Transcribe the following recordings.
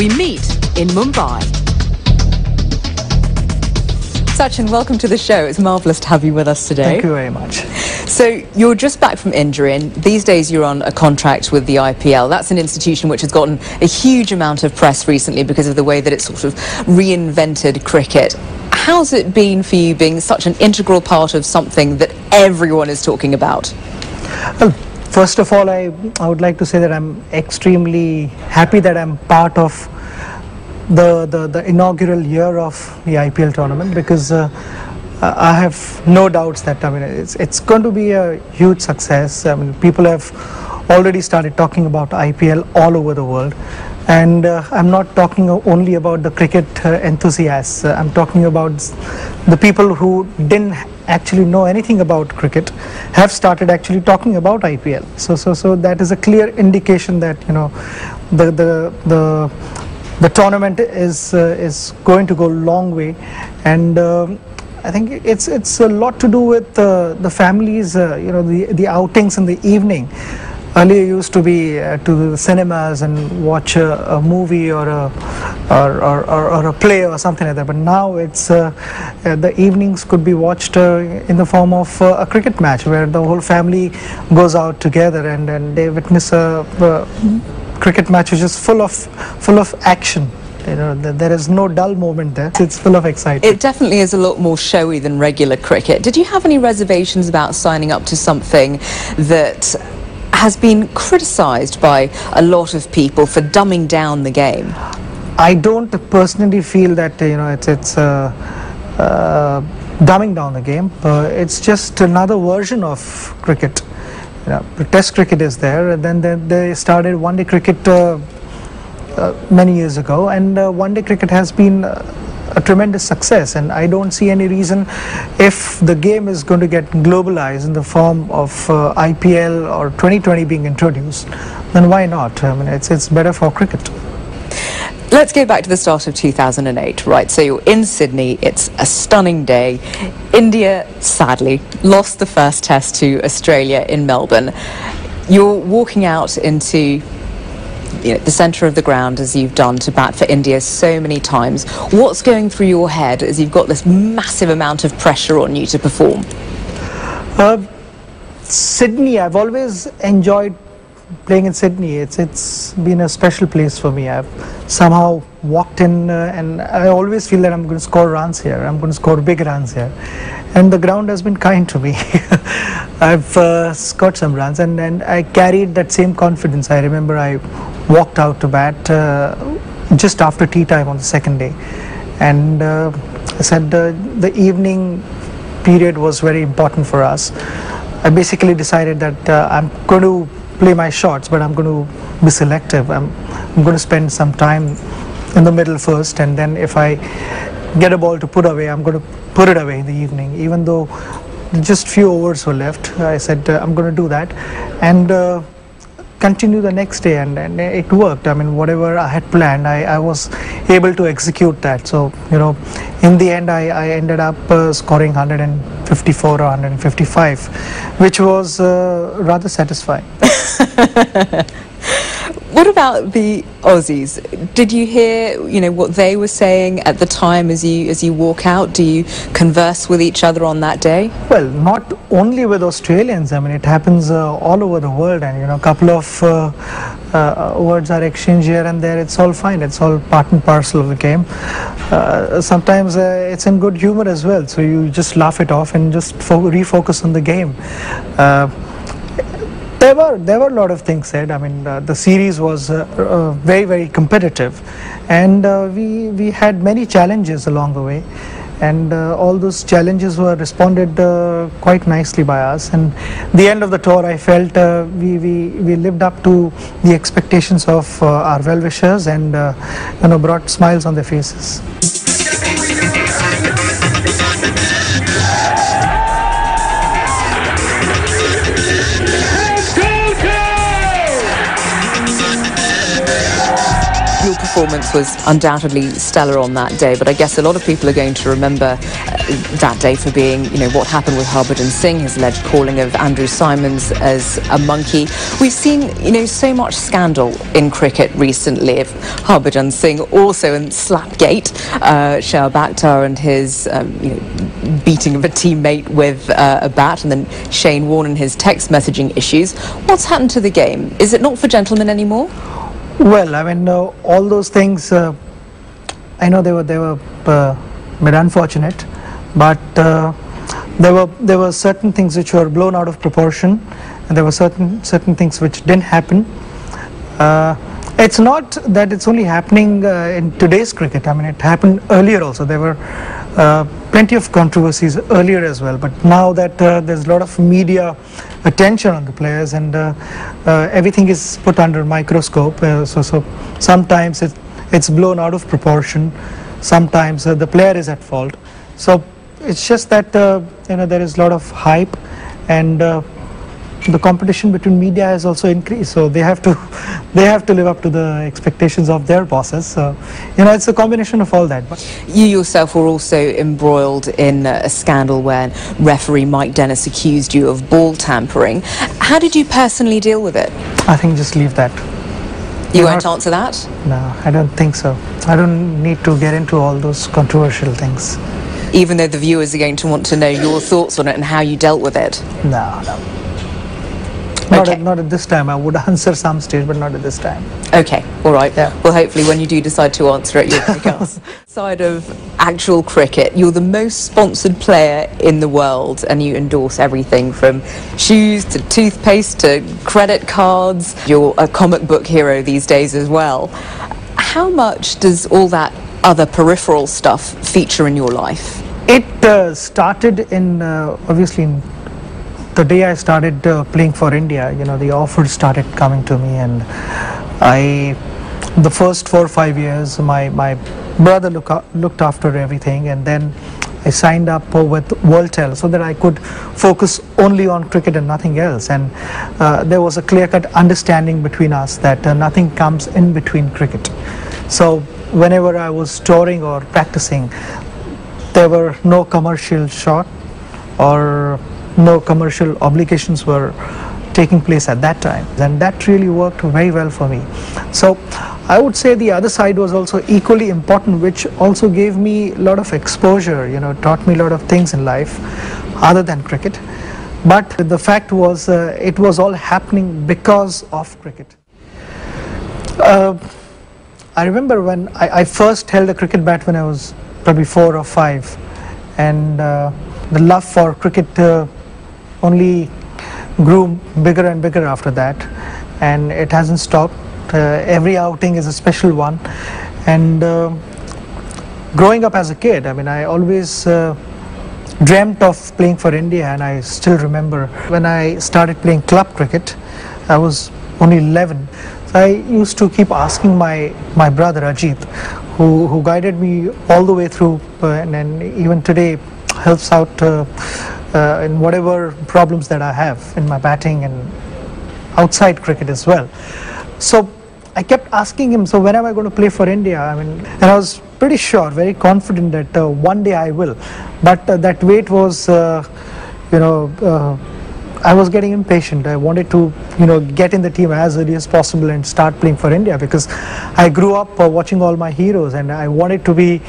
We meet in Mumbai. Sachin, welcome to the show. It's marvellous to have you with us today. Thank you very much. So you're just back from injury, and these days you're on a contract with the IPL. That's an institution which has gotten a huge amount of press recently because of the way that it sort of reinvented cricket. How's it been for you being such an integral part of something that everyone is talking about? Well, first of all, I would like to say that I'm extremely happy that I'm part of the inaugural year of the IPL tournament, because I have no doubts that it's going to be a huge success. People have already started talking about IPL all over the world, and I'm not talking only about the cricket enthusiasts. I'm talking about the people who didn't actually know anything about cricket have started actually talking about IPL. So that is a clear indication that the tournament is going to go a long way, and I think it's a lot to do with the families. The outings in the evening. Earlier used to be to the cinemas and watch a movie or a play or something like that. But now it's the evenings could be watched in the form of a cricket match, where the whole family goes out together and they witness a cricket match which is full of action. There is no dull moment there. It's full of excitement. It definitely is a lot more showy than regular cricket. Did you have any reservations about signing up to something that has been criticised by a lot of people for dumbing down the game? I don't personally feel that it's dumbing down the game. It's just another version of cricket. The Test cricket is there, and then they started one-day cricket many years ago, and one-day cricket has been a tremendous success, and I don't see any reason, if the game is going to get globalized in the form of IPL or 2020 being introduced, then why not? It's better for cricket. Let's go back to the start of 2008, right? So you're in Sydney, it's a stunning day. India, sadly, lost the first test to Australia in Melbourne. You're walking out into the centre of the ground, as you've done, to bat for India so many times. What's going through your head as you've got this massive amount of pressure on you to perform? Sydney, I've always enjoyed playing in Sydney. It's been a special place for me. I've somehow walked in and I always feel that I'm going to score runs here. I'm going to score big runs here. And the ground has been kind to me. I've scored some runs, and I carried that same confidence. I remember I walked out to bat just after tea time on the second day, and I said the evening period was very important for us. I basically decided that I'm going to play my shots, but I'm going to be selective. I'm going to spend some time in the middle first, and then if I get a ball to put away, I'm going to put it away in the evening. Even though just few overs were left, I said I'm going to do that and continue the next day, and it worked. Whatever I had planned, I was able to execute that. So in the end I ended up scoring 154 or 155, which was rather satisfying. What about the Aussies? Did you hear, what they were saying at the time as you walk out? Do you converse with each other on that day? Well, not only with Australians. It happens all over the world, and a couple of words are exchanged here and there. It's all fine. It's all part and parcel of the game. Sometimes it's in good humor as well. So you just laugh it off and just refocus on the game. There were a lot of things said. The series was very, very competitive, and we had many challenges along the way, and all those challenges were responded quite nicely by us. And the end of the tour, I felt we lived up to the expectations of our well-wishers, and brought smiles on their faces. Your performance was undoubtedly stellar on that day, but I guess a lot of people are going to remember that day for being, what happened with Harbhajan Singh, his alleged calling of Andrew Simons as a monkey. We've seen, so much scandal in cricket recently. Of Harbhajan Singh, also in Slapgate, Shoaib Akhtar and his, beating of a teammate with a bat, and then Shane Warne and his text messaging issues. What's happened to the game? Is it not for gentlemen anymore? Well, I mean, all those things, I know they were bit unfortunate, but there were certain things which were blown out of proportion, and there were certain things which didn't happen. It's not that it's only happening in today's cricket. I mean, it happened earlier also. There were plenty of controversies earlier as well, but now that there's a lot of media attention on the players, and everything is put under microscope, so sometimes it's blown out of proportion, sometimes the player is at fault. So it's just that there is a lot of hype, and the competition between media has also increased, so they have to live up to the expectations of their bosses. So it's a combination of all that. But you yourself were also embroiled in a scandal where referee Mike Dennis accused you of ball tampering. How did you personally deal with it? I think just leave that. You won't answer that? No, I don't think so. I don't need to get into all those controversial things. Even though the viewers are going to want to know your thoughts on it and how you dealt with it? No. Not at this time. I would answer some stage, but not at this time. Okay, all right. Yeah. Well, hopefully when you do decide to answer it, you'll pick us. Side of actual cricket, you're the most sponsored player in the world, and you endorse everything from shoes to toothpaste to credit cards. You're a comic book hero these days as well. How much does all that other peripheral stuff feature in your life? It started in, obviously, the day I started playing for India. The offers started coming to me, and the first 4 or 5 years, my brother looked after everything, and then I signed up with WorldTel so that I could focus only on cricket and nothing else. And there was a clear-cut understanding between us that nothing comes in between cricket. So whenever I was touring or practicing, there were no commercial shot or no commercial obligations were taking place at that time, and that really worked very well for me. So I would say the other side was also equally important, which also gave me a lot of exposure, taught me a lot of things in life other than cricket. But the fact was, it was all happening because of cricket. I remember when I first held a cricket bat when I was probably 4 or 5, and the love for cricket only grew bigger and bigger after that, and it hasn't stopped. Every outing is a special one, and growing up as a kid, I mean, I always dreamt of playing for India, and I still remember when I started playing club cricket, I was only 11. So I used to keep asking my brother Ajit, who guided me all the way through, and even today helps out in whatever problems that I have in my batting and outside cricket as well. So I kept asking him, so when am I going to play for India? I mean, and I was pretty sure, very confident that one day I will. But that wait was, I was getting impatient. I wanted to, get in the team as early as possible and start playing for India, because I grew up watching all my heroes, and I wanted to be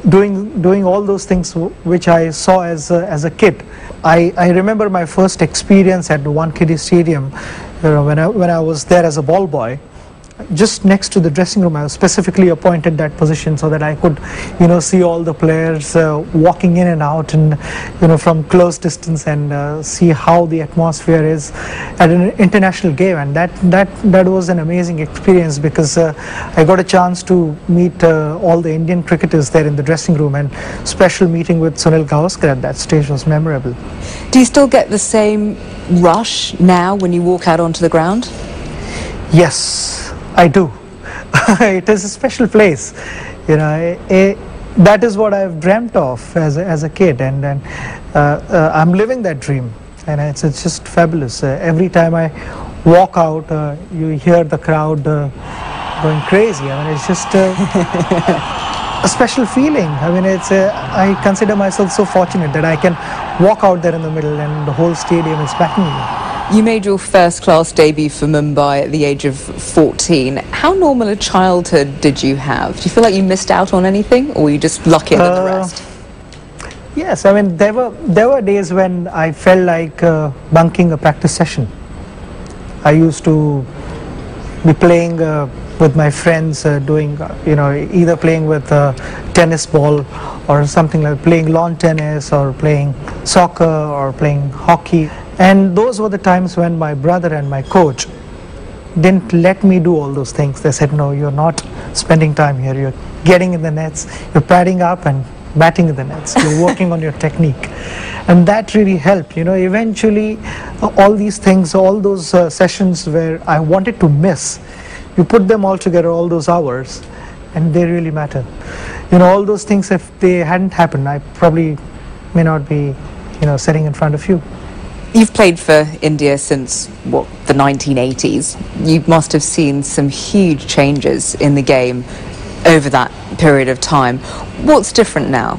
doing all those things which I saw as a kid. I remember my first experience at Wankhede Stadium, when I was there as a ball boy. Just next to the dressing room, I was specifically appointed that position so that I could, see all the players walking in and out, and from close distance, and see how the atmosphere is at an international game. And that was an amazing experience, because I got a chance to meet all the Indian cricketers there in the dressing room, and special meeting with Sunil Gavaskar at that stage was memorable. Do you still get the same rush now when you walk out onto the ground? Yes, I do. It is a special place, that is what I've dreamt of as a kid, and I'm living that dream, and it's just fabulous. Every time I walk out, you hear the crowd going crazy. I mean, it's just a special feeling. I mean, I consider myself so fortunate that I can walk out there in the middle and the whole stadium is backing me. You made your first-class debut for Mumbai at the age of 14. How normal a childhood did you have? Do you feel like you missed out on anything, or were you just luckier than the rest? Yes, I mean, there were days when I felt like bunking a practice session. I used to be playing with my friends, doing, either playing with tennis ball or something like playing lawn tennis or playing soccer or playing hockey. And those were the times when my brother and my coach didn't let me do all those things. They said, no, you're not spending time here. You're getting in the nets, you're padding up and batting in the nets. You're working on your technique. And that really helped. Eventually, all these things, all those sessions where I wanted to miss, you put them all together, all those hours, and they really matter. All those things, if they hadn't happened, I probably may not be, sitting in front of you. You've played for India since, the 1980s. You must have seen some huge changes in the game over that period of time. What's different now?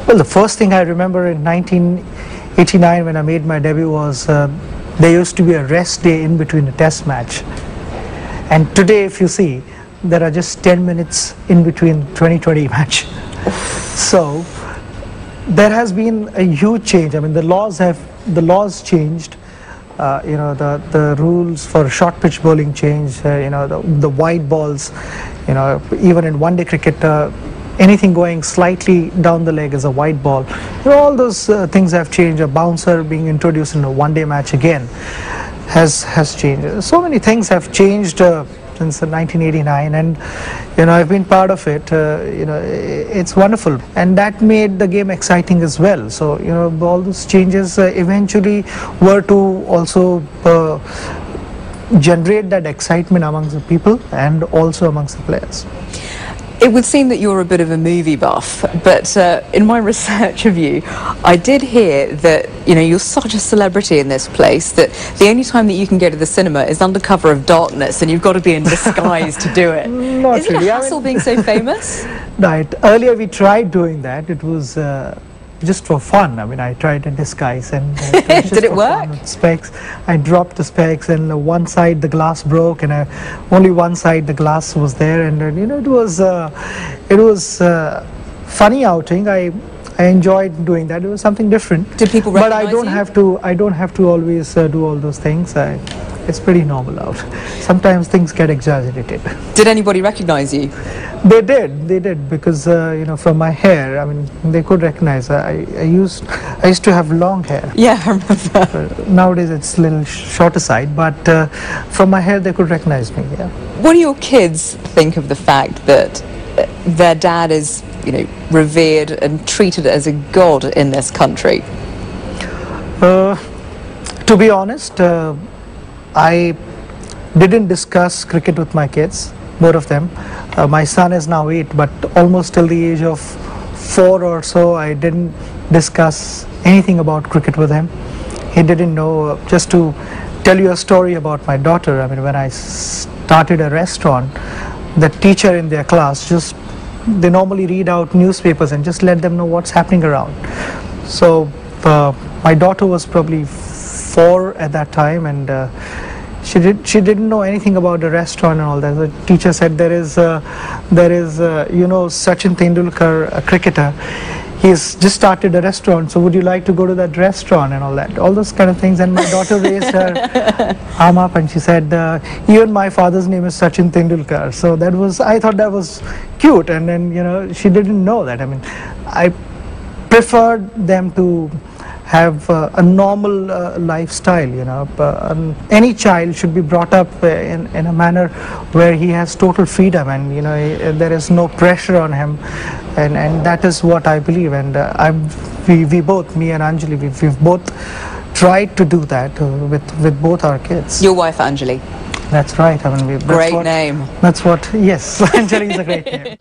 Well, the first thing I remember in 1989 when I made my debut was there used to be a rest day in between a test match. And today, if you see, there are just 10 minutes in between 2020 match. So there has been a huge change. I mean, the laws changed. The rules for short pitch bowling changed. The wide balls. Even in one-day cricket, anything going slightly down the leg is a wide ball. All those things have changed. A bouncer being introduced in a one-day match again has changed. So many things have changed since 1989, and I've been part of it. It's wonderful, and that made the game exciting as well. So all those changes eventually were to also generate that excitement amongst the people and also amongst the players. It would seem that you're a bit of a movie buff, but in my research of you, I did hear that you're such a celebrity in this place that the only time that you can go to the cinema is under cover of darkness, and you've got to be in disguise to do it. Not Isn't really. it a hassle being so famous? Right. Earlier we tried doing that. It was just for fun. I mean, I tried in disguise, and did it work? Specs. I dropped the specs, and one side the glass broke, and only one side the glass was there, and it was funny outing. I enjoyed doing that. It was something different. Did people recognize you? But I don't have to always do all those things. It's pretty normal out. Sometimes things get exaggerated. Did anybody recognize you? They did, because from my hair, I mean, they could recognize. I used to have long hair. Yeah, I remember. Nowadays it's a little shorter side, but from my hair they could recognize me. Yeah. What do your kids think of the fact that their dad is, revered and treated as a god in this country? To be honest, I didn't discuss cricket with my kids, both of them. My son is now 8, but almost till the age of 4 or so, I didn't discuss anything about cricket with him. He didn't know. Just to tell you a story about my daughter, I mean, when I started a restaurant, the teacher in their class, they normally read out newspapers and just let them know what's happening around. So my daughter was probably 4 at that time, and she didn't know anything about the restaurant and all that. The teacher said there is Sachin Tendulkar, a cricketer. He's just started a restaurant, so would you like to go to that restaurant and all that, all those kind of things. And my daughter raised her arm up and she said, even my father's name is Sachin Tendulkar. So I thought that was cute. And then she didn't know that. I mean, I preferred them to have a normal lifestyle. Any child should be brought up in a manner where he has total freedom, and there is no pressure on him, and that is what I believe. And we both, me and Anjali, we've both tried to do that with both our kids. Your wife Anjali? That's right. I mean, great name. That's what. Yes, Anjali is a great name.